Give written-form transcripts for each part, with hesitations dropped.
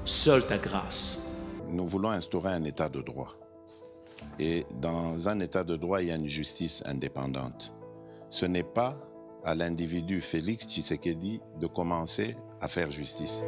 seule ta grâce. Nous voulons instaurer un état de droit. Et dans un état de droit, il y a une justice indépendante. Ce n'est pas à l'individu Félix Tshisekedi de commencer à faire justice.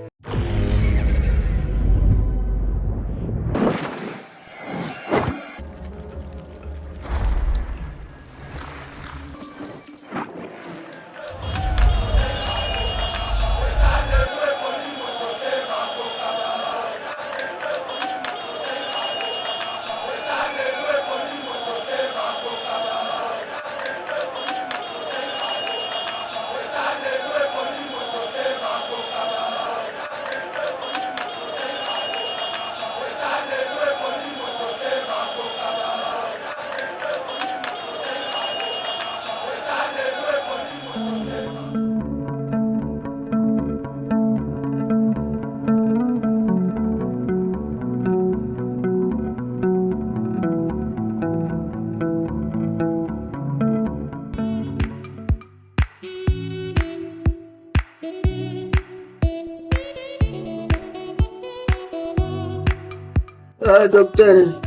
Docteur,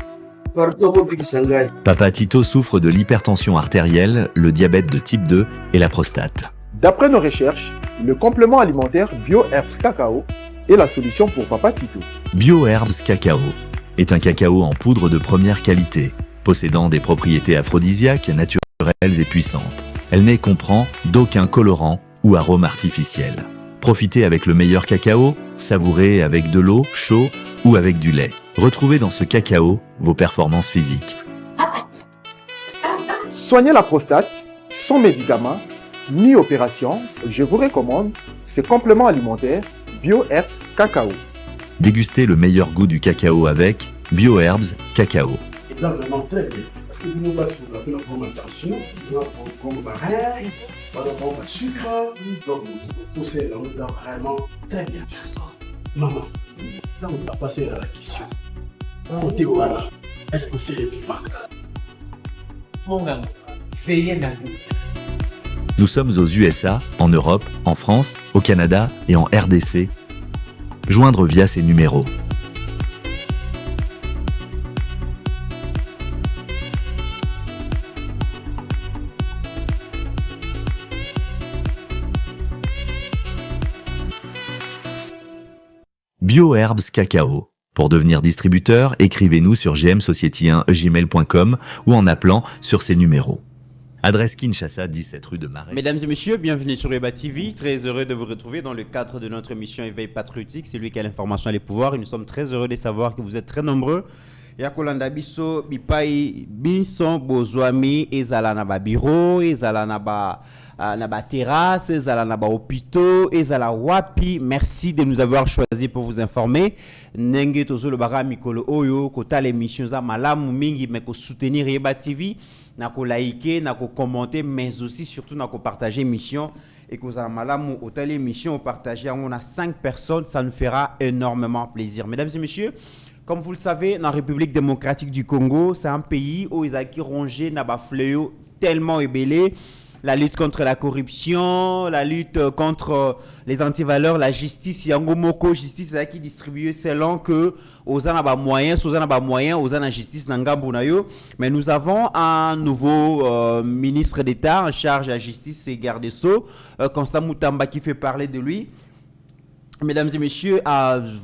Papa Tito souffre de l'hypertension artérielle, le diabète de type 2 et la prostate. D'après nos recherches, le complément alimentaire BioHerbs Cacao est la solution pour Papa Tito. BioHerbs Cacao est un cacao en poudre de première qualité, possédant des propriétés aphrodisiaques, naturelles et puissantes. Elle n'est comprend d'aucun colorant ou arôme artificiel. Profitez avec le meilleur cacao, savourez avec de l'eau, chaud ou avec du lait. Retrouvez dans ce cacao vos performances physiques. Soignez la prostate sans médicaments ni opération. Je vous recommande ce complément alimentaire BioHerbs Cacao. Dégustez le meilleur goût du cacao avec BioHerbs Cacao. C'est vraiment très bien. Parce que nous passons la fermentation, nous avons comme baril, nous avons le sucre, donc tout ça nous a vraiment très bien. Maman, là on a passé à la question. Côté Ouana, est-ce que c'est le divin? Mon gars, veillez la vie. Nous sommes aux USA, en Europe, en France, au Canada et en RDC. Joindre via ces numéros. BioHerbs Cacao. Pour devenir distributeur, écrivez-nous sur gmsociety1gmail.com ou en appelant sur ces numéros. Adresse Kinshasa, 17 rue de Marais. Mesdames et messieurs, bienvenue sur Eba TV. Très heureux de vous retrouver dans le cadre de notre émission Éveil Patriotique. C'est lui qui a l'information et les pouvoirs. Et nous sommes très heureux de savoir que vous êtes très nombreux. Yakolanda biso bipai binson bozwami ezala na ba bureau, ezala na ba terrasse, ezala na ba hôpitaux, ezala wapi. Merci de nous avoir choisi pour vous informer. Nenge tozo le bara mikolo oyo kota l'émission za malamu mingi mais ko soutenir Eba TV, na ko liker, na ko commenter mais aussi surtout na ko partager émission et que za malamu hôtel émission partager on a 5 personnes, ça nous fera énormément plaisir. Mesdames et messieurs, comme vous le savez, dans la République démocratique du Congo, c'est un pays où ils ont rongé n'a pas fléau tellement ébélé. La lutte contre la corruption, la lutte contre les antivaleurs, la justice, Yangomoko, justice qui distribue selon que aux en a moyens, aux en a moyens, aux en a justice n'angambunayo. Mais nous avons un nouveau ministre d'État en charge de la justice et garde des Sceaux, Constant Moutamba, qui fait parler de lui. Mesdames et messieurs,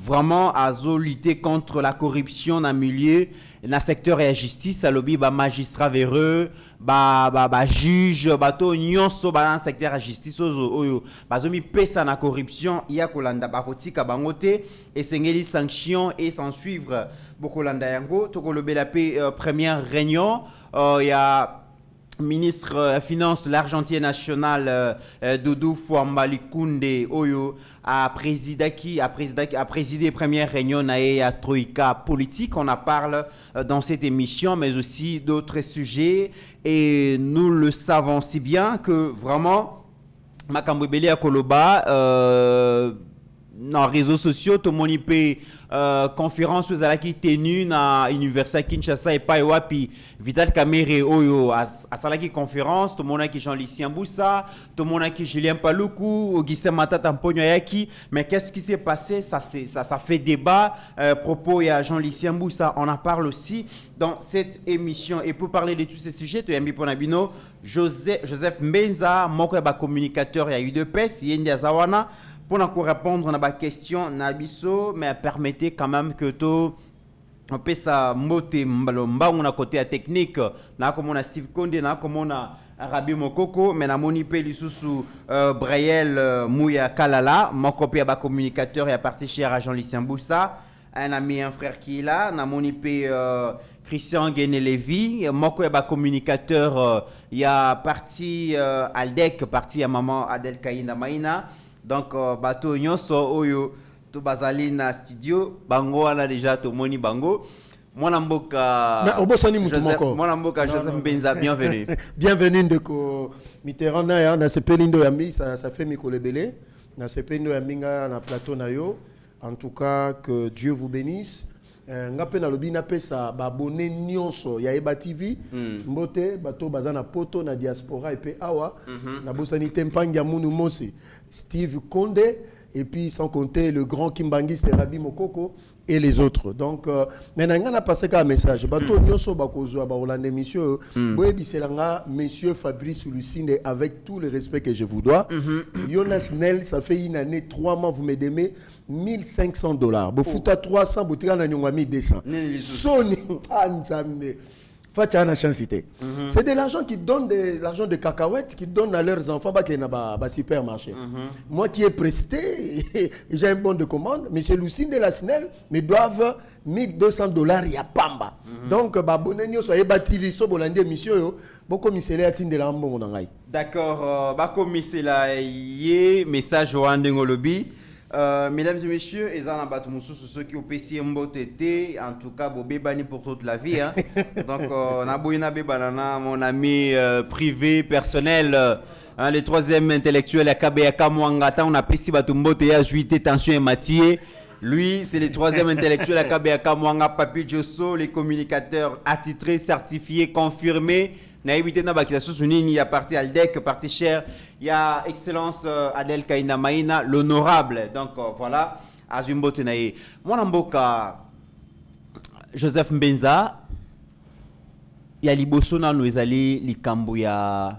vraiment à lutter contre la corruption dans le milieu, dans le secteur et la justice, à lobby, magistrat véreux, juge, bateau, nyonso, dans le secteur de la justice, bazomi pesa na corruption, il y a kolanda bakotika bangote, et sengeli sanctions et s'en suivre bokolanda yango, toko lobe la première réunion, il y a ministre des Finances, l'argentier national Doudou Fouambalikunde Oyo a présidé première réunion à Troïka politique. On en parle dans cette émission, mais aussi d'autres sujets. Et nous le savons si bien que vraiment, Makambo Beli à Koloba, dans les réseaux sociaux, tout le monde peut conférence aux ala qui tenue na Université Kinshasa et pas wapi Vital Kamerhe oyo à sala qui conférence, tout le monde qui Jean-Lucien Boussa, tout le monde qui Julien Paluku, Augustin Matata Mponyo Yaki, mais qu'est-ce qui s'est passé? Ça fait débat propos à Jean-Lucien Boussa, on en parle aussi dans cette émission et pour parler de tous ces sujets, tu as mis pour Nabino Joseph Mbenza, moko ba communicateur ya UDPS, Yendi Azawana. Pour nous répondre à la question, Nabiso, mais permettez quand même que tout on peut ça moté mbalomba on a côté technique, là comme on a Steve Konde, là comme on a Rabi Mokoko, mais na moni pe lisusu Brayel Mouya Kalala, mon copie à communicateur et à partir chez Jean-Lucien Boussa, un ami un frère qui est là, na moni pe Christian Guéné-Lévy, mon communicateur, il y a parti Aldec, parti à maman Adel Kaïna Maïna. Donc, bateau nyonso oyo to bazali na studio bango wana déjà to moni bango. Mwana mboka Joseph Mbenza, bienvenue. Bienvenue ndeko Mitterrand na sepelindo yambi ça fait mikolebele na sepelindo yambinga na plateau na yo. En tout cas que Dieu vous bénisse. Ngape na lobi na pesa ba abonné nyonso ya Eba TV mbote bato bazana poto na diaspora et pe awa na bosani tempangi ya munu mosi Steve Konde et puis sans compter le grand kimbangiste Rabi Mokoko et les autres. Donc maintenant on a passé un message bato nyonso bakozwa ba Hollande monsieur boyebi selanga monsieur Fabrice Lucinde avec tout le respect que je vous dois. Jonas Nel ça fait une année 3 mois vous me donnez $1,500. Bofuta 300, boutira na nyongwa 1,200. Sony Anzambe. Facha na chancité. C'est de l'argent qui donne de l'argent de cacahuètes qui donnent à leurs enfants bah qui na ba supermarché. Moi qui ai presté j'ai un bon de commande, monsieur Lucine de la SNEL me doivent $1,200 ya pamba. Donc ba bonenyo so Eba TV so bolande mission yo boko misele atinde la mbongo na ngai. D'accord, ba ko misela yé message au Andengolobi. Mesdames et messieurs, et ça ceux qui ont PC MBOTT, en tout cas, Bobé Bani pour toute la vie. Hein. Donc, on a Boyna Bebanana, mon ami privé, personnel, le troisième intellectuel, Akabeaka Mwangata, on a PC Batumbote, à Juité, Tension et Mathieu. Lui, c'est le troisième intellectuel, Akabeaka Mwanga, Papi Josso, les communicateurs attitrés, certifiés, confirmés. Il y a parti Aldec, parti cher, il y a Excellence Adel Kaina Maïna, l'honorable. Donc voilà, Azumbo Tenaye. Mon amboka Joseph Mbenza, il y a Liboso na nous allé likambo ya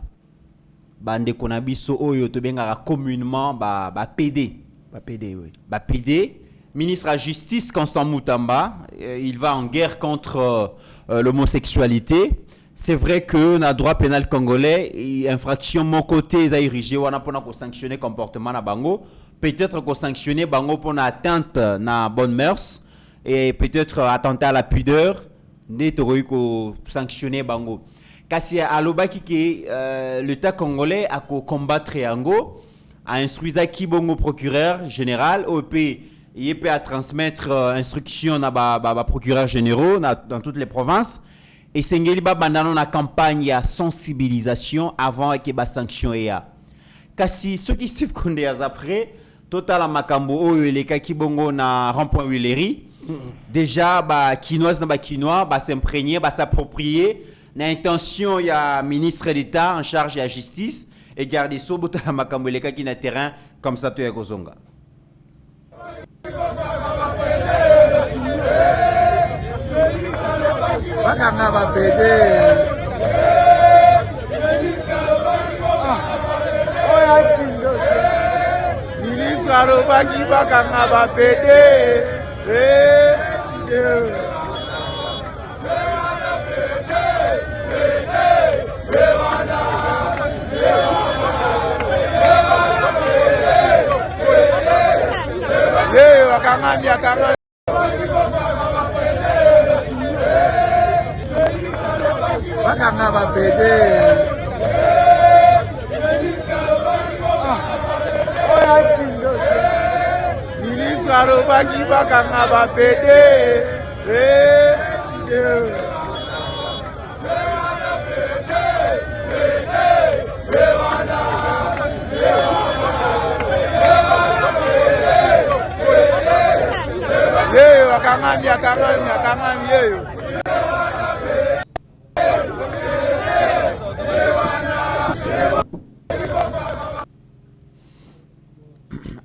bande konabiso oyo to benga communément ba PD. Ba PD oui. Ba PD, ministre de la Justice Constant Moutamba, il va en guerre contre l'homosexualité. C'est vrai que dans le droit pénal congolais, infraction mon côté, ils ont érigé, on a pour sanctionner le comportement na bango. Peut-être qu'on sanctionner bango pour atteinte na bonne mœurs et peut-être attentat à la pudeur, né ko sanctionner bango. Kasi aloba ki l'État congolais a combattre yango, a instruit qui bongo procureur général OP il peut à transmettre instruction na ba procureur généraux dans toutes les provinces. Et Sengeli Babandano na campagne de sensibilisation avant que ba sanction ya. Kasi ceux qui Steve Konde après total makambo oyo les kaki bongo na rond-point Willery déjà ba kinoise na ba kinois ba s'imprégner ba s'approprier na intention ya ministre d'État en charge de la justice et garder so total makambo les kaki na terrain comme ça to ya kozonga. Bakanga ba pede. Ministre alobaki bakanga ba pede. Bakanga miakanga. Bakanga ba pede. Ministre alobaki bakanga ba pede.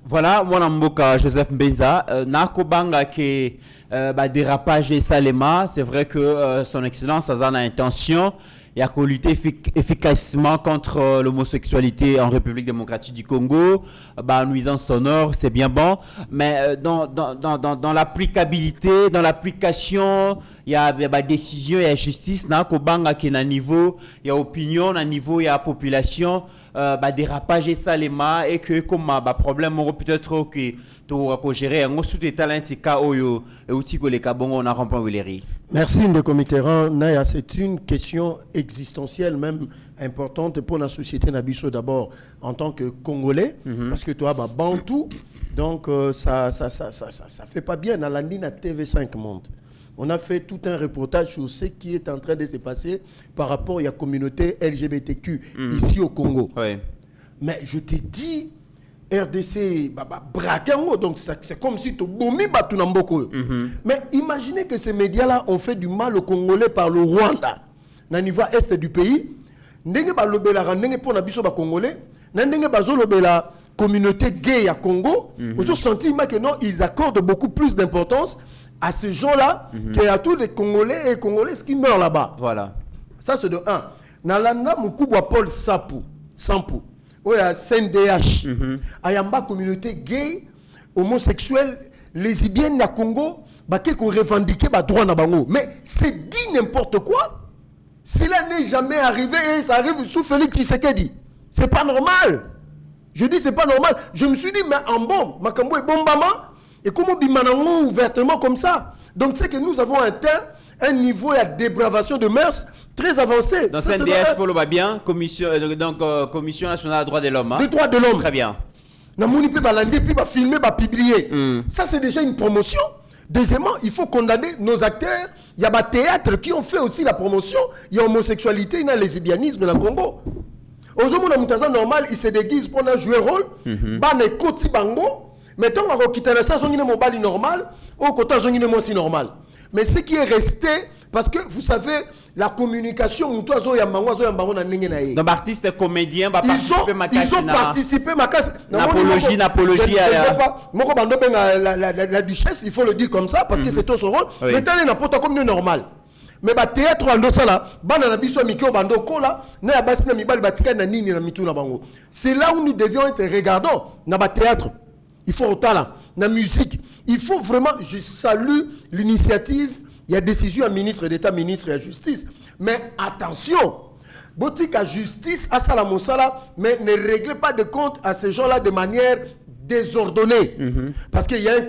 Voilà, moi Mboka Joseph Mbenza, Nakobanga qui dérapage et Salema, c'est vrai que son excellence a intention et a lutter efficacement contre l'homosexualité en République démocratique du Congo, nuisance sonore, c'est bien bon, mais dans l'applicabilité, dans l'application, il y a décision, il y a justice, Nakobanga qui est à niveau, il y a opinion, à niveau, il y a population. Dérapage et salema et que comme problème peut-être que tu gérer un sous des talents oyo et outil que les kabongo on a rempli Willeri. Merci Ndeko Mitterrand. Naya, c'est une question existentielle même importante pour la société Nabiso d'abord en tant que Congolais parce que toi Bantou donc ça fait pas bien dans l'andine à TV5 Monde. On a fait tout un reportage sur ce qui est en train de se passer par rapport à la communauté LGBTQ ici au Congo. Oui. Mais je te dis, RDC, braquango, donc c'est comme si tu boumi batunamboko. Mais imaginez que ces médias-là ont fait du mal aux Congolais par le Rwanda, dans le niveau est du pays. Ndenge ba lobela ndenge pour na biso ba Congolais, ndenge ba lobela communauté gay à Congo, vous avez senti que non, ils accordent beaucoup plus d'importance à ces gens-là qu'à tous les Congolais et Congolaises qui meurent là-bas. Voilà. Ça, c'est de 1. Nalanda Moukouba Paul Sampou. Il y a CNDH. Il y a une communauté gay, homosexuelle, lesbienne à Congo, qui revendiquent les droits na bango. Mais c'est dit n'importe quoi. Cela n'est jamais arrivé et ça arrive sous Félix Tshisekedi. C'est pas normal. Je dis c'est pas normal. Je me suis dit, mais en bon, Makambo et Bombama. Et comment bimanango ouvertement comme ça? Donc c'est que nous avons atteint un niveau de dépravation de mœurs très avancé. Dans CNDH, il faut le bien, Commission nationale des droits de l'homme. Des droits de l'homme. Très bien. Namoni peut balander, puis filmer, publier. Ça c'est déjà une promotion. Deuxièmement, il faut condamner nos acteurs. Il y a des théâtres qui ont fait aussi la promotion. Il y a l'homosexualité, il y a le lesbianisme dans le Congo. Aujourd'hui, on normal, il se déguise pour jouer rôle. Bane koti bango. Mettons qu'on quitte ça, on est mobile normal, au côté on est aussi normal. Mais ce qui est resté, parce que vous savez, la communication, donc artistes et comédiens, ils ont participé l'apologie à la duchesse, il faut le dire comme ça, parce que c'est tout son rôle. Maintenant, il n'a pas comme normal. Mais le théâtre c'est là où nous devions être regardants dans le théâtre. Il faut au talent, la musique. Il faut vraiment, je salue l'initiative, il y a décision à ministre d'État, ministre de la Justice. Mais attention, boutique à justice, à Salamosala, mais ne réglez pas de compte à ces gens-là de manière désordonnée. Parce qu'il y a un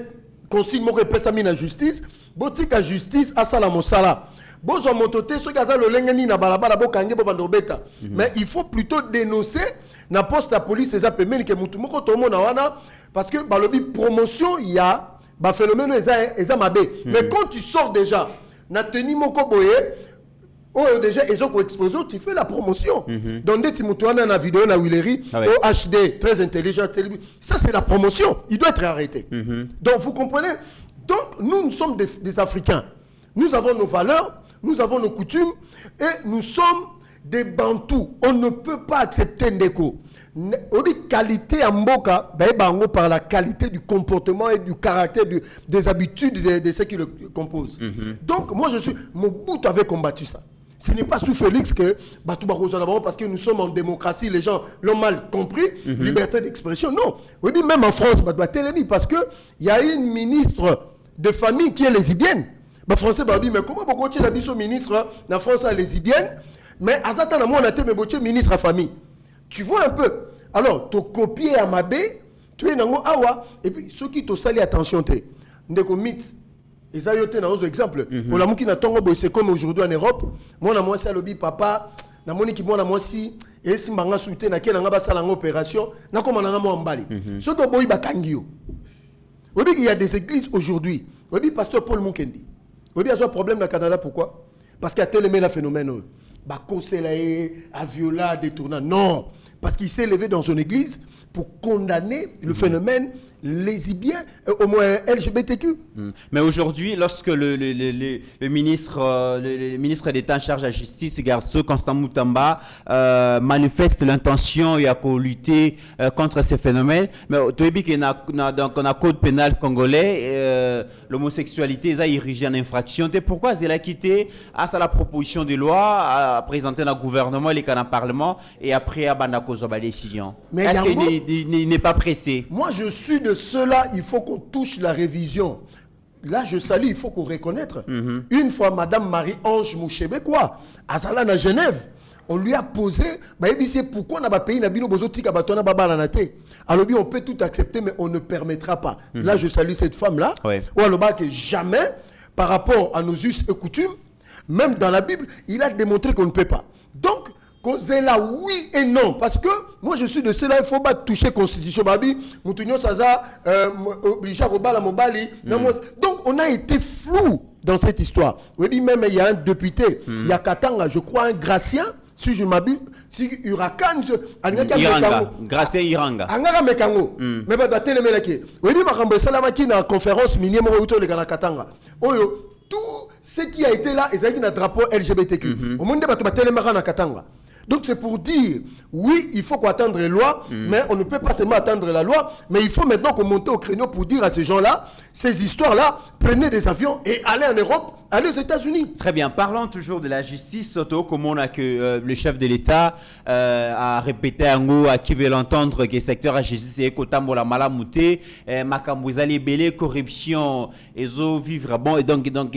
consigne qui peut s'amener à justice, boutique à justice, à Salamosala. Mais il faut plutôt dénoncer la poste de la police et parce que dans le promotion, il y a un phénomène mais quand tu sors déjà, déjà, ils ont exposé, tu fais la promotion. Donc, dès que tu montes dans la vidéo, dans Willeri, au HD, très intelligent, ça c'est la promotion. Il doit être arrêté. Donc, vous comprenez? Donc, nous sommes des Africains. Nous avons nos valeurs, nous avons nos coutumes, et nous sommes des Bantous. On ne peut pas accepter Ndeko. Qualité en Mboka, par la qualité du comportement et du caractère, des habitudes de ceux qui le composent. Donc, moi, Mobutu avait combattu ça. Ce n'est pas sous Félix que parce que nous sommes en démocratie, les gens l'ont mal compris, liberté d'expression. Non. Même en France, parce qu'il y a une ministre de famille qui est lesbienne. Les Français disent, mais comment vous continuez à dire ministre en France est lesbienne, mais Azata n'a pas été ministre de famille. Tu vois un peu. Alors, tu copies à Mabé, tu es dans Awa, et puis ceux qui te salient, attention, tu es mythe. Et ça, c'est un exemple. Pour la qui n'a c'est comme aujourd'hui en Europe. Moi, moi, c'est le papa, na moni ki mona mwasi, et si mbanga soute na kena ngaba sala opération, na koma na ngamo mbali. Ce que boy bakangio. Obi, il y a des églises aujourd'hui. Obi, pasteur Paul Mukendi. Obi, il y a un problème dans le Canada, pourquoi? Parce qu'il y a tel le phénomène. Bakoselae, à viola, détournant. Non. Parce qu'il s'est levé dans une église pour condamner le phénomène lesbiens, au moins LGBTQ. Mais aujourd'hui, lorsque le ministre d'État en charge de la justice, Garçon Constant Moutamba, manifeste l'intention de lutter contre ces phénomènes, mais tu as dit qu'on a un code pénal congolais, l'homosexualité est érigée en infraction. Pourquoi elle a quitté à la proposition de loi, à présenter dans le gouvernement, les canaux parlement, et après à Bandako la décision? Est-ce qu'il n'est pas pressé? Moi, je suis de ceux-là, il faut qu'on touche la révision. Là, je salue, il faut qu'on reconnaisse. Une fois, Madame Marie-Ange Mouchebe, quoi, à Zala, à Genève, on lui a posé, c'est pourquoi on a payé Nabino Bozotika Batona Babalanate. Alors, on peut tout accepter, mais on ne permettra pas. Là, je salue cette femme-là. Ou alors, que jamais, par rapport à nos us et coutumes, même dans la Bible, il a démontré qu'on ne peut pas. Donc, causer là, oui et non. Parce que moi, je suis de ceux-là, il ne faut pas toucher la Constitution. Moutounio Saza, obligé à Robala Mobali. Donc, on a été flou dans cette histoire. Oui, même il y a un député, il y a Katanga, je crois, un Gracien, si je m'abuse, si Huracan, Gracien Iranga. Angara Mekango. Mais pas de télémélaki. Oui, mais Salamaki dans la conférence minière, le Ghana Katanga. Tout ce qui a été là, ils ont un drapeau LGBTQ. Au monde de téléméra dans Katanga. Donc c'est pour dire, oui, il faut qu'on attende les lois, mais on ne peut pas seulement attendre la loi, mais il faut maintenant qu'on monte au créneau pour dire à ces gens-là, ces histoires-là, prenez des avions et allez en Europe, allez aux États-Unis. Très bien, parlons toujours de la justice, surtout comme on a que le chef de l'État a répété à nous, à qui veut l'entendre, que le secteur de la justice est Kotambo la malamouté, Makambouizali belé, corruption, ils ont vivre bon, et donc ils ont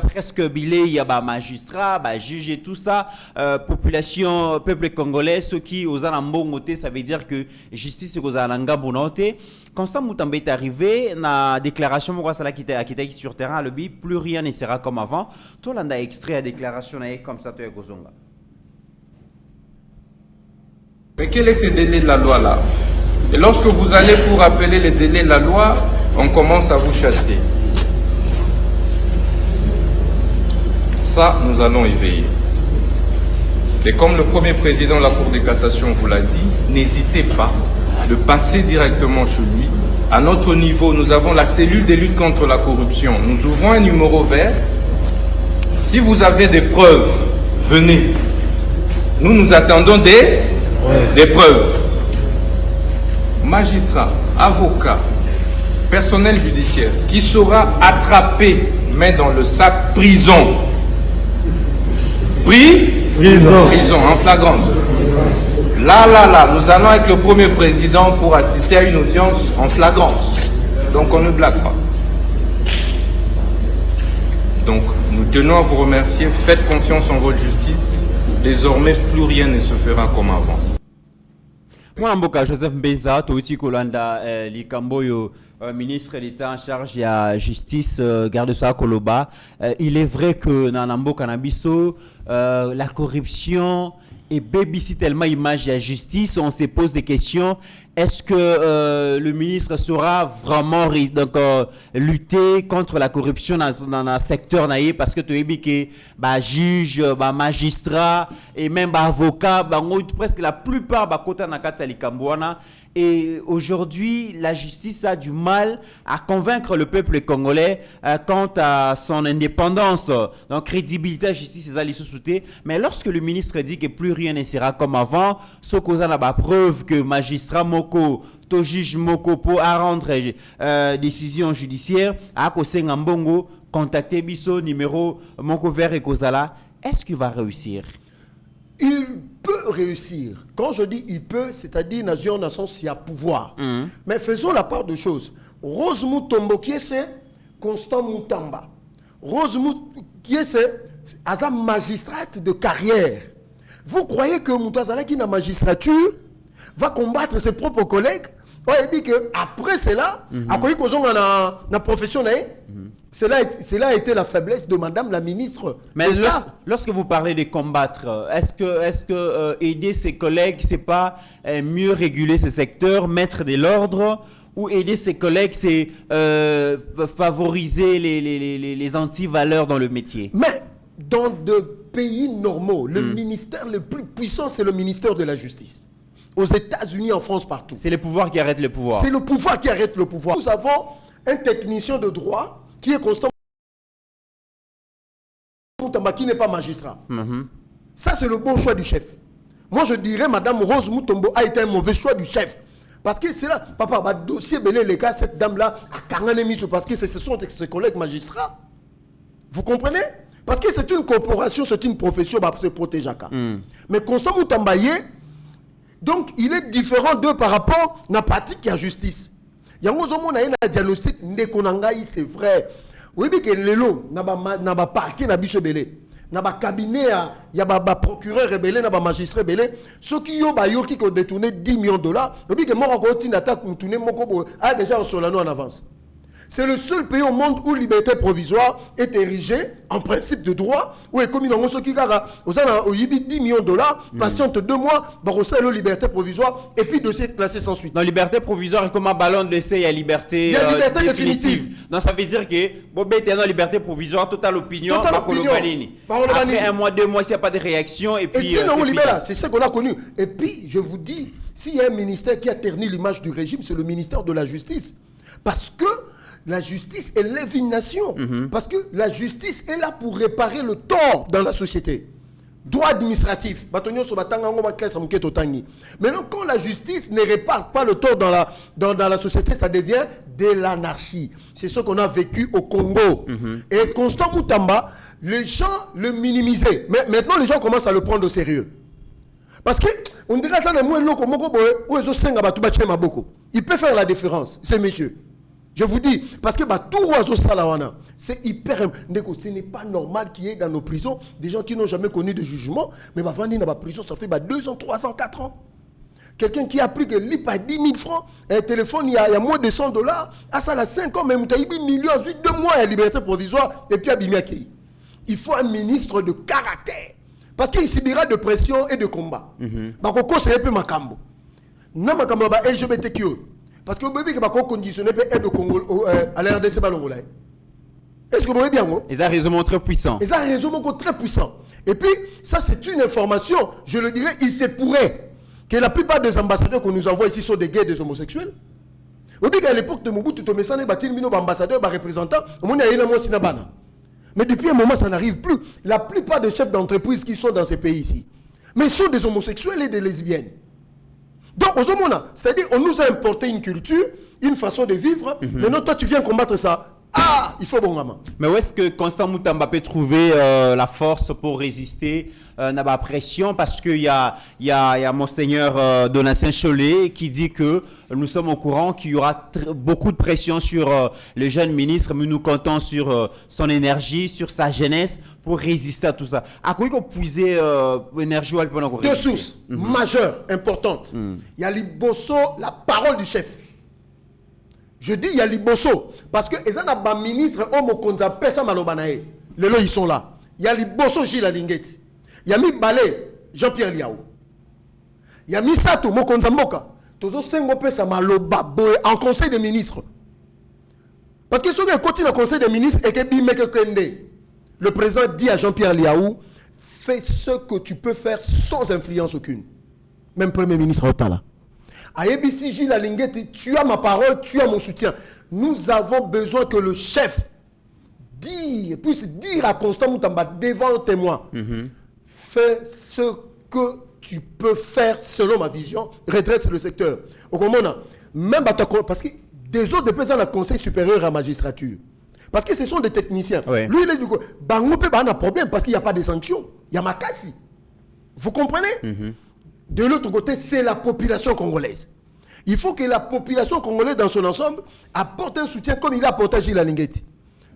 presque bilé, il y a des magistrats, des juges et tout ça, population, peuple congolais, ceux qui aux Anambongoté, ça veut dire que justice est aux Anangabonoté. Constant Moutamba est arrivé, la déclaration qui était sur terrain, le bi, plus rien ne sera comme avant. Tout le monde a extrait la déclaration comme ça, tu es Gozonga. Mais quel est ce délai de la loi là? Et lorsque vous allez pour appeler les délais de la loi, on commence à vous chasser. Ça, nous allons y veiller. Et comme le premier président de la Cour de cassation vous l'a dit, n'hésitez pas de passer directement chez lui. À notre niveau, nous avons la cellule de lutte contre la corruption. Nous ouvrons un numéro vert. Si vous avez des preuves, venez. Nous attendons des preuves. Magistrats, avocats, personnel judiciaire qui sera attrapé, main dans le sac, prison. Prison, en flagrance. Là, nous allons avec le premier président pour assister à une audience en flagrance. Donc on ne blague pas. Donc nous tenons à vous remercier. Faites confiance en votre justice. Désormais, plus rien ne se fera comme avant. Moi, Mboka Joseph Mbeza, Touti Kolanda, Likamboyo, ministre d'État en charge de la justice, garde ça Koloba. Il est vrai que dans Mboka Nabiso, la corruption et baby tellement image de la justice, on se pose des questions. Est-ce que le ministre saura vraiment lutter contre la corruption dans le secteur naïe? Parce que tu as dit que juge, magistrat et même avocat, presque la plupart côté na kati Likambouana. Et aujourd'hui, la justice a du mal à convaincre le peuple congolais quant à son indépendance. Donc, crédibilité, justice, c'est ça, les mais lorsque le ministre dit que plus rien ne sera comme avant, ce qu'on a la preuve que magistrat Moko, to juge Moko pour rendre décision judiciaire, à Kosenga Mbongo, contacter Bisso, numéro Moko Vert et Kozala, est-ce qu'il va réussir? Il peut réussir. Quand je dis il peut, c'est-à-dire nation s'il y a pouvoir. Mais faisons la part de choses. Rose Moutombo, qui est ce Constant Moutamba. Rose Moutombo, qui est ce magistrate de carrière. Vous croyez que Moutazala, qui est dans la magistrature, va combattre ses propres collègues? Et puis qu'après cela, après qu'on a dans la profession, cela a été la faiblesse de Madame la ministre. Mais lorsque vous parlez de combattre, est-ce que aider ses collègues, c'est pas mieux réguler ce secteur, mettre de l'ordre, ou aider ses collègues, c'est favoriser les anti-valeurs dans le métier? Mais dans de pays normaux, le ministère le plus puissant, c'est le ministère de la Justice. aux États-Unis, en France, partout. C'est le pouvoir qui arrête le pouvoir. C'est le pouvoir qui arrête le pouvoir. Nous avons un technicien de droit qui est constant, qui n'est pas magistrat. Ça, c'est le bon choix du chef. Moi, je dirais, Madame Rose Mutombo a été un mauvais choix du chef. Parce que c'est là, papa, dossier belé, les cas, cette dame-là, a carrément mis parce que ce sont ses collègues magistrats. Vous comprenez? Parce que c'est une corporation, c'est une profession, bah, se protéger. Mais Constant Moutambaye, donc, il est différent d'eux par rapport à la pratique et à la justice. Il y a un diagnostic, c'est vrai. Oui, mais que l'élo, n'a pas parqué, n'a pas belé. N'a pas cabinet, il y a un procureur rebellé, n'a pas magistrat rebellé. Ceux qui ont détourné 10 millions de dollars, oui, que moi, quand on attaque, on tourne, a déjà un solano en avance. C'est le seul pays au monde où liberté provisoire est érigée en principe de droit, où est commis dans ce qui a 10 millions de dollars, patiente 2 mois, c'est la liberté provisoire, et puis dossier classé sans suite. Dans liberté provisoire, et comme un ballon d'essai, il y a liberté, définitive. Donc ça veut dire que Bobé est dans liberté provisoire, totale opinion, après 1 mois, 2 mois, s'il n'y a pas de réaction, et puis. Et sinon, c'est ce qu'on a connu. Et puis, je vous dis, s'il y a un ministère qui a terni l'image du régime, c'est le ministère de la Justice. Parce que la justice élève une nation. Parce que la justice est là pour réparer le tort dans la société. Droit administratif. Maintenant, quand la justice ne répare pas le tort dans la société, ça devient de l'anarchie. C'est ce qu'on a vécu au Congo. Et Constant Moutamba, les gens le minimisaient. Mais maintenant, les gens commencent à le prendre au sérieux. Parce que on dirait ça, il peut faire la différence, ces messieurs. Je vous dis, parce que tout oiseau salawana, c'est hyper. Ce n'est pas normal qu'il y ait dans nos prisons des gens qui n'ont jamais connu de jugement, mais dans la prison, ça fait 2 ans, 3 ans, 4 ans. Quelqu'un qui a pris que l'IP à 10 000 francs, un téléphone, il y a moins de 100 $, ça a 5 ans, même, il y a 8 millions, 2 mois, il y a liberté provisoire, et puis il il faut un ministre de caractère. Parce qu'il subira de pression et de combat. C'est un peu makambo. Non, makambo, LGBTQ. Parce que vous voyez que vous conditionnez l'aide au Congo à la RDC Balongolais. Est-ce que vous voyez bien? Ils ont un réseau très puissant. Ils ont un réseau très puissant. Et puis, ça c'est une information, je le dirais, il se pourrait que la plupart des ambassadeurs qu'on nous envoie ici sont des gays, des homosexuels. Vous voyez qu'à l'époque de Mobutu, tu as des ambassadeurs, des représentants, mais depuis un moment, ça n'arrive plus. La plupart des chefs d'entreprise qui sont dans ces pays ici, mais sont des homosexuels et des lesbiennes. Donc, c'est-à-dire on nous a importé une culture, une façon de vivre. Maintenant, toi, tu viens combattre ça. Ah, il faut bon gamin. Mais où est-ce que Constant Moutamba peut trouver la force pour résister à la pression? Parce qu'il y a Monseigneur Donatien Cholet qui dit que nous sommes au courant qu'il y aura beaucoup de pression sur le jeune ministre, mais nous comptons sur son énergie, sur sa jeunesse pour résister à tout ça. À quoi qu'on puiser l'énergie? Deux sources majeures, importantes. Il y a Liboso, la parole du chef. Je dis il y a Liboso parce que les ministres Omokonza Pesa Malobanae. Les lois ils sont là. Il y a Liboso Gilles Alingeti. Il y a Balé Jean-Pierre Liao. Il y a Misato Mokonza Moka. Tozo Sengo Pesa Maloba en conseil des ministres. Parce que ceux qui continuent le conseil des ministres et que Bimeke Kende, le président dit à Jean-Pierre Liao, fais ce que tu peux faire sans influence aucune. Même premier ministre Otala. À ABC Gilles Alingeti, tu as ma parole, tu as mon soutien. Nous avons besoin que le chef puisse dire à Constant Moutamba devant le témoin, fais ce que tu peux faire selon ma vision, redresse le secteur. Au moment, même parce que des autres déposent dans le Conseil supérieur à la magistrature. Parce que ce sont des techniciens. Oui. Lui, il est du coup, on peut pas avoir un problème parce qu'il n'y a pas de sanctions. Il y a Makassi. Vous comprenez? De l'autre côté, c'est la population congolaise. Il faut que la population congolaise dans son ensemble apporte un soutien comme il a apporté à Gilles Alingeti.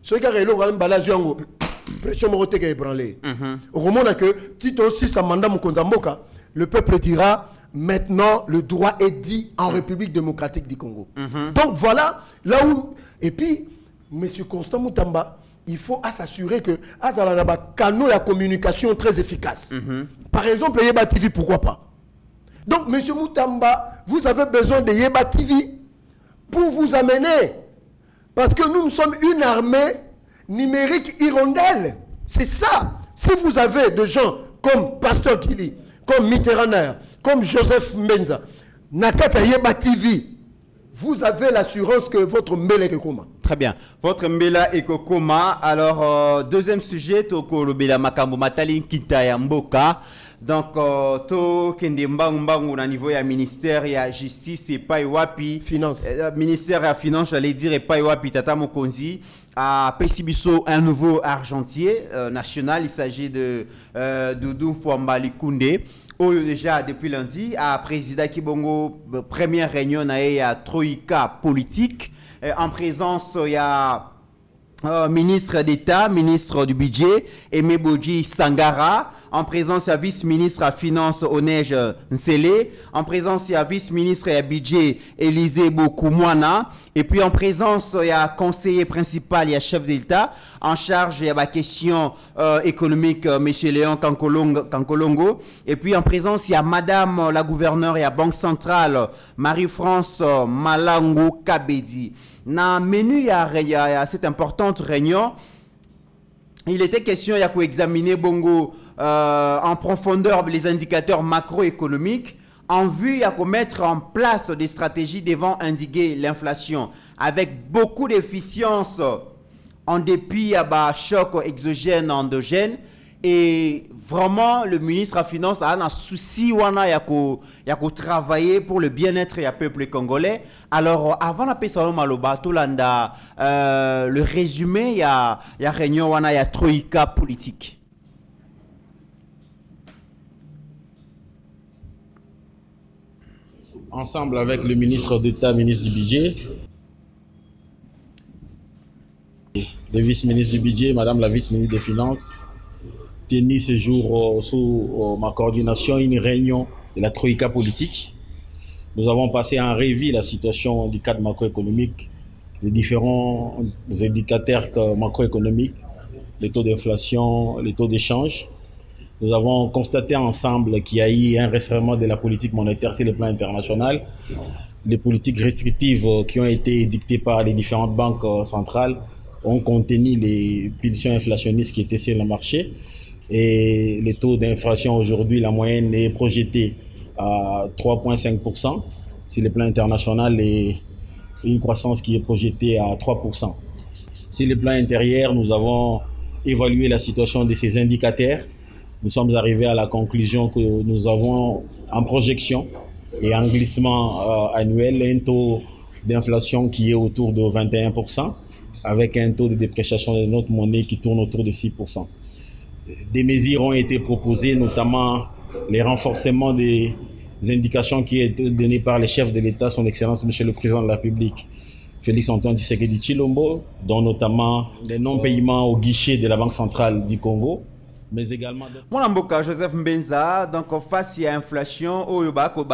Ce qui a réussi à pression morotée ébranlée. Au moment que Tito aussi, sa mandat Mokonzamboka, le peuple dira maintenant le droit est dit en République démocratique du Congo. Donc voilà, là où. Et puis, M. Constant Moutamba, il faut s'assurer que Azala a un canal de communication très efficace. Par exemple, Yeba TV, pourquoi pas? Donc, M. Moutamba, vous avez besoin de Yeba TV pour vous amener. Parce que nous sommes une armée numérique hirondelle. C'est ça. Si vous avez des gens comme Pasteur Kili, comme Mitterrand, comme Joseph Mbenza, Nakata Yeba TV, vous avez l'assurance que votre mbela est comment? Très bien. Votre mbela est comment? Alors, deuxième sujet, toko lobela makambo matali kita ya mboka. Donc, to kende mbangu na niveau ya ministère ya justice et pas wapi finance. Ministère ya finance, j'allais dire et pas wapi tata mokonzi à Pesibiso un nouveau argentier national. Il s'agit de Doudou Fouambali Koundé. Déjà depuis lundi à président Kibongo première réunion à Troïka politique en présence il y a ministre d'État, ministre du budget Aimé Bodji Sangara, en présence il y a vice-ministre à finance Onej Nsele, en présence il y a vice-ministre à budget Élisée Bokoumouana, et puis en présence il y a conseiller principal, il y a chef d'État en charge il y a la question économique monsieur Léon Kankolongo, et puis en présence il y a madame la gouverneure et la banque centrale Marie-France Malango Kabedi. Dans le menu, il y a cette importante réunion. Il était question d'examiner bongo en profondeur les indicateurs macroéconomiques en vue de mettre en place des stratégies devant endiguer l'inflation avec beaucoup d'efficience en dépit de choc exogène endogène. Et vraiment, le ministre à Finance a un souci de travailler pour le bien-être du peuple congolais. Alors, avant de passer au Maloba, le résumé, il y a réunion, il y a troïka politique. Ensemble avec le ministre d'État, ministre du Budget, le vice-ministre du Budget, madame la vice-ministre des Finances, tenu ce jour sous ma coordination une réunion de la Troïka politique. Nous avons passé en revue la situation du cadre macroéconomique, les différents indicateurs macroéconomiques, les taux d'inflation, les taux d'échange. Nous avons constaté ensemble qu'il y a eu un resserrement de la politique monétaire sur le plan international. Les politiques restrictives qui ont été édictées par les différentes banques centrales ont contenu les pulsions inflationnistes qui étaient sur le marché. Et les taux d'inflation aujourd'hui, la moyenne est projetée à 3,5%. Sur le plan international, et une croissance qui est projetée à 3%. Sur le plan intérieur, nous avons évalué la situation de ces indicateurs. Nous sommes arrivés à la conclusion que nous avons en projection et en glissement annuel un taux d'inflation qui est autour de 21%, avec un taux de dépréciation de notre monnaie qui tourne autour de 6%. Des mesures ont été proposées, notamment les renforcements des indications qui ont été données par les chefs de l'État, son Excellence Monsieur le Président de la République, Félix Antoine Tshisekedi Tshilombo, dont notamment les non-paiements au guichet de la Banque centrale du Congo, mais également... Mon amboka Joseph Mbenza, donc face à l'inflation,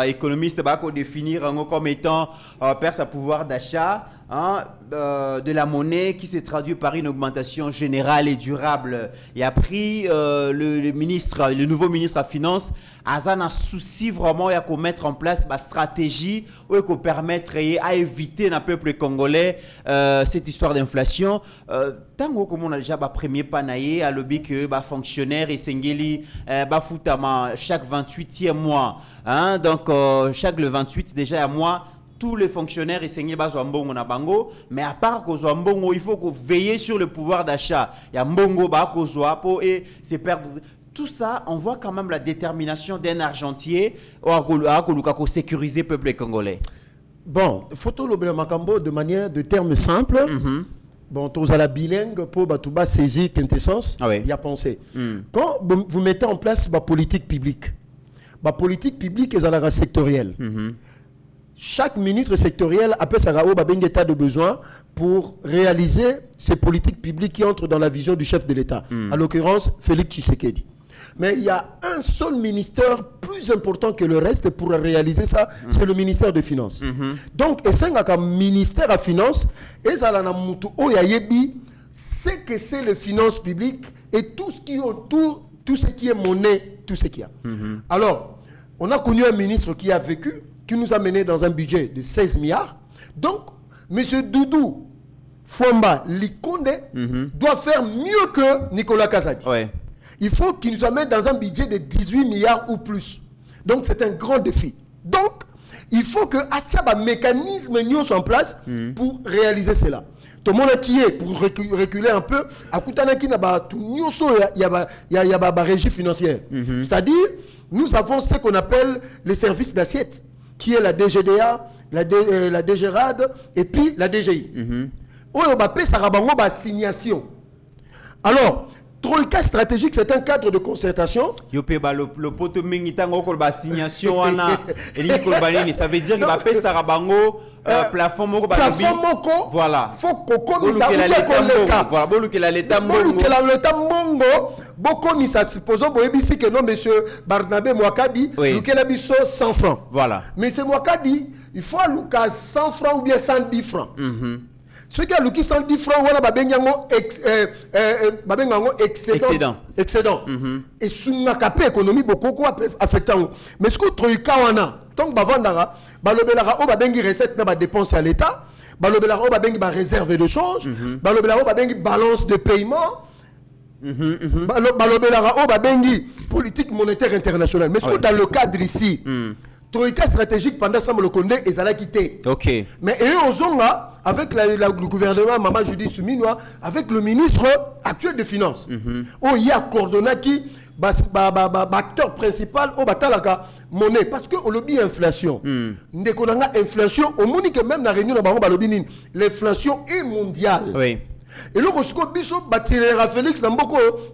économiste va définir comme étant perte à pouvoir d'achat de la monnaie qui s'est traduit par une augmentation générale et durable. Et a pris le nouveau ministre à Finance, Azan a souci vraiment de mettre en place ma stratégie pour permettre à éviter dans le peuple congolais cette histoire d'inflation. Tant comme on a déjà premier panaillé à lobby que fonctionnaire et sengeli foutama chaque 28e mois. Donc chaque le 28 déjà à mois. Tous les fonctionnaires et seigneurs bazwa mbongo na bango, mais à part kozwa mbongo, il faut veiller sur le pouvoir d'achat. Il y a mbongo ba kozwa po et c'est perdre. Tout ça, on voit quand même la détermination d'un argentier à sécuriser le peuple congolais. Bon, photo le makambo de termes simples. Bon, tous à la bilingue pour batouba saisir quintessence. Il y a pensé. Quand vous mettez en place la politique publique, la politique publique est à la sectorielle. Chaque ministre sectoriel appelle sa état de besoin pour réaliser ces politiques publiques qui entrent dans la vision du chef de l'État. En l'occurrence, Félix Tshisekedi. Mais il y a un seul ministère plus important que le reste pour réaliser ça, c'est le ministère des Finances. Donc, et c'est un ministère à Finances, et ça c'est que c'est les finances publiques et tout ce qui est autour, tout ce qui est monnaie, tout ce qu'il y a. Alors, on a connu un ministre qui a vécu, qui nous a mené dans un budget de 16 milliards. Donc, M. Doudou Fouamba Likonde doit faire mieux que Nicolas Kazadi. Il faut qu'il nous amène dans un budget de 18 milliards ou plus. Donc c'est un grand défi. Donc il faut que un mécanisme soit en place pour réaliser cela. Tout le monde qui est pour reculer un peu, à Koutanaki il y a régie financière. C'est-à-dire, nous avons ce qu'on appelle les services d'assiette, qui est la DGDA, la DGRAD et puis la DGI. On va payer ça rabango assignation. Alors, Troïka stratégique, c'est un cadre de concertation. Le poto mingi tango ko ba assignation wana eli ko banini, ça veut dire qu'il va payer ça rabango plafond moko ba plafond moko. Voilà. Faut qu'on ça voilà, bolu que la l'état mbongo. Bolu que la l'état mbongo. Boko mi ça supposons boyebisi que non monsieur Barnabé Mwakadi lukela biso 100 francs. Voilà. Mais c'est Mwakadi, il faut luka 100 francs ou bien 110 francs. Ceux qui ont le 110 francs, voilà, excédent. Et sur la capé économie, beaucoup affectant. Mais ce que Troïka wana, tant que bavandara, balobelara o babengi recette na ba dépense à l'État, balobelara o babengi ba réserve de change, balobelara o babengi balance de paiement. Balobelara o babengi politique monétaire internationale. Mais ce que dans le cadre ici, Troïka stratégique pendant ça, le Condé et Zala quitté. Ok. Mais et Ozonga, avec le gouvernement, Maman Judith Souminois, avec le ministre actuel des Finances, où il y a Cordonaki, acteur principal, au Batalaka, monnaie. Parce que au lobby inflation, ndekonanga inflation, au monde que même la réunion de Baron Balobinin, l'inflation est mondiale. Oui. Et là, Félix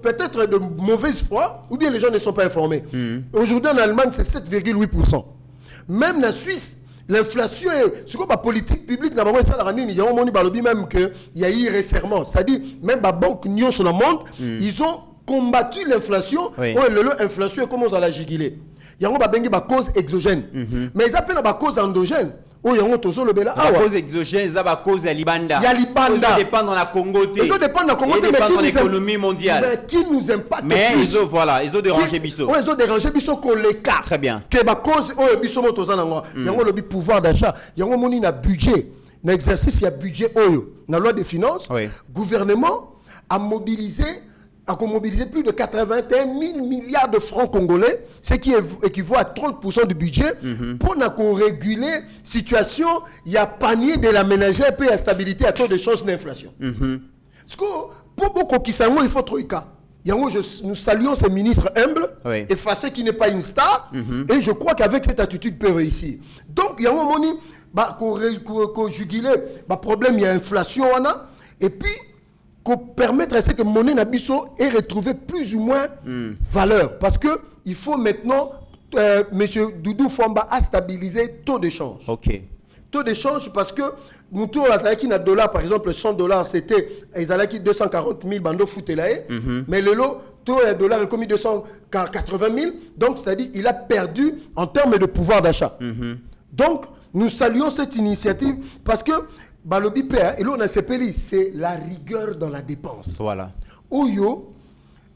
peut-être de mauvaise foi, ou bien les gens ne sont pas informés. Aujourd'hui en Allemagne, c'est 7,8%. Même la Suisse, l'inflation est. Ce que la politique publique, il y a eu récemment. C'est-à-dire, même la banque Nyon sur le monde, ils ont combattu l'inflation. L'inflation commence à la juguler. Il y a une cause exogène. Mais ils appellent la cause endogène. Oh, la cause exogène, c'est la cause libanda. Il y a libanda. Ils dépendent de la Congo. Ils dépendent de la Congo, mais de l'économie mondiale. Mais qui nous impacte mais plus? Ils ont dérangé Bissot. Ils ont dérangé Bissot qu'on l'écarte. Très bien. Que la cause, il y a le pouvoir d'achat, il y a un budget. Dans l'exercice, il y a budget. Dans la loi des finances, le gouvernement a mobilisé plus de 81 000 milliards de francs congolais, ce qui équivaut à 30% du budget, pour réguler la situation, il y a panier de la ménagère et la stabilité à taux de change d'inflation. Parce que pour beaucoup qui s'en il faut Troïka. Nous saluons ces ministres humbles, effacés qui n'est pas une star, et je crois qu'avec cette attitude peut réussir. Donc, il y a un moment qu'on juguler, problème, il y a inflation, et puis, qu'on permettre à ce que monnaie Nabiso ait retrouvé plus ou moins valeur. Parce que il faut maintenant, M. Doudou Fomba a stabilisé taux d'échange. Ok. Taux d'échange parce que nous tous les dollars, par exemple, $100, c'était 240 000 bandeaux foutelae. Mais le lot, taux de dollar est commis 280 000. Donc, c'est-à-dire il a perdu en termes de pouvoir d'achat. Donc, nous saluons cette initiative parce que Balobi Père, et là on a CPLI, c'est la rigueur dans la dépense. Voilà. Oyo,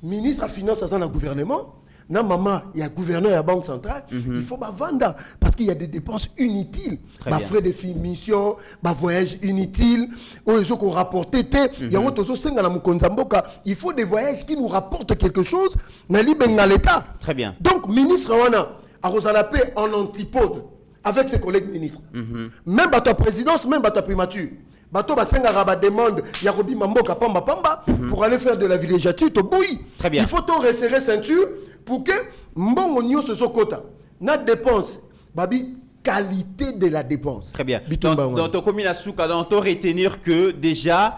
ministre des Finances dans le gouvernement, na maman, il y a gouverneur à la Banque centrale, il faut vendre parce qu'il y a des dépenses inutiles. Frais de mission, voyage inutile, oyo qu'on rapporte il y a autre senga na mukonzamboka, il faut des voyages qui nous rapportent quelque chose na libenga l'état. Très bien. Donc ministre wana a Rosalapé en antipode avec ses collègues ministres. Même à ta présidence, même à ta primature. Bato basenga raba demande Yarobi Mamboka Pamba Pamba pour aller faire de la villégiature au Boui. Très bien. Il faut tout resserrer ceinture pour que Mbongo Nyo se sokota. Notre dépense, babi, qualité de la dépense. Très bien. Dans ton commune à Souka, dans ton retenir que déjà,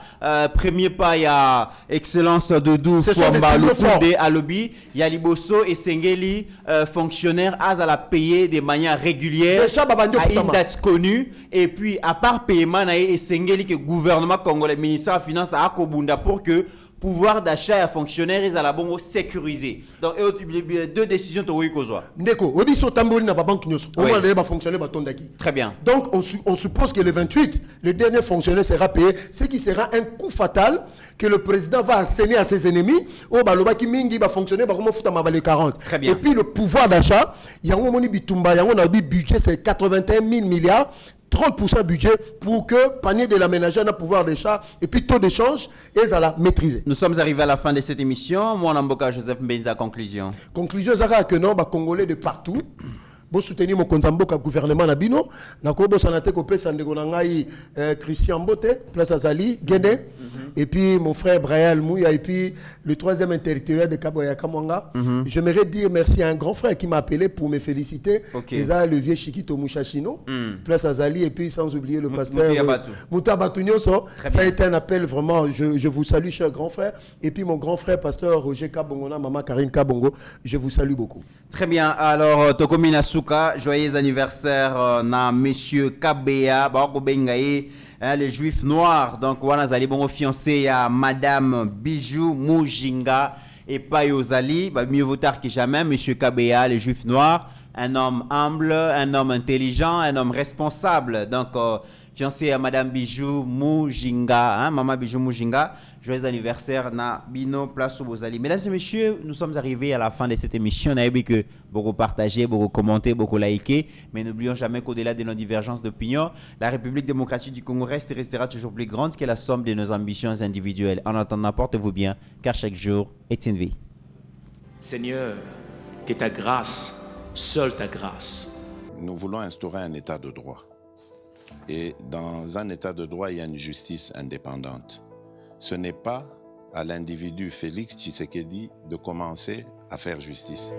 premier pas, il y a Excellence de Dou, Fouamba, le Koundé, Alobi, il y a Liboso et Sengeli, fonctionnaires, à la payer de manière régulière, à une date connue, et puis à part paiement, et Sengeli, que le gouvernement congolais, le ministère des Finances, a Kobunda pour que pouvoir d'achat à fonctionnaires ils allaient bon sécuriser. Donc deux décisions to oui kozwa. Ndeko, obi so tamboli na banque nyos. Au moins les fonctionnaires batondaki. Très bien. Donc on suppose que le 28, le dernier fonctionnaire sera payé, ce qui sera un coup fatal que le président va asséner à ses ennemis. Oh baloba ki mingi va fonctionner ba comment futa mabale 40. Très bien. Et puis le pouvoir d'achat, yango moni bitumba, yango na budget c'est 81 000 milliards. 30% budget pour que panier de la ménagère n'a pouvoir d'achat et puis taux d'échange et à la maîtriser. Nous sommes arrivés à la fin de cette émission. Moi, Namboka Joseph Mbenza, conclusion. Conclusion, Zara, que non, Congolais de partout, bo soutenir mon kontamboka gouvernement na bino na ko bo sanate ko pesa ndeko na ngai Christian Mbote place Azali Gende et puis mon frère Brian Mouya et puis le troisième interrupteur de Kaboya Kamwanga. J'aimerais dire merci à un grand frère qui m'a appelé pour me féliciter. Et ça le vieux Chikito Mouchachino place Azali et puis sans oublier le pasteur Mouta Batunyoso. Ça a été un appel vraiment. Je vous salue cher grand frère et puis mon grand frère pasteur Roger Kabongona, maman Karine Kabongo, je vous salue beaucoup. Très bien. Alors Tokomi Nasuka, joyeux anniversaire na monsieur Kabea Bako Bengaye, les juifs noirs. Donc wana zali bongo fiancé à madame Bijou Mujinga et Payozali, mieux vaut tard que jamais monsieur Kabea, les juifs noirs, un homme humble, un homme intelligent, un homme responsable. Donc fiancé à madame Bijou Mujinga, maman Bijou Mujinga. Joyeux anniversaire na Bino Place Bozali. Mesdames et messieurs, nous sommes arrivés à la fin de cette émission. On a vu que beaucoup partagé, beaucoup commenté, beaucoup liké, mais n'oublions jamais qu'au-delà de nos divergences d'opinion, la République démocratique du Congo reste et restera toujours plus grande que la somme de nos ambitions individuelles. En attendant, portez-vous bien, car chaque jour est une vie. Seigneur, que ta grâce, seule ta grâce. Nous voulons instaurer un état de droit. Et dans un état de droit, il y a une justice indépendante. Ce n'est pas à l'individu Félix Tshisekedi de commencer à faire justice.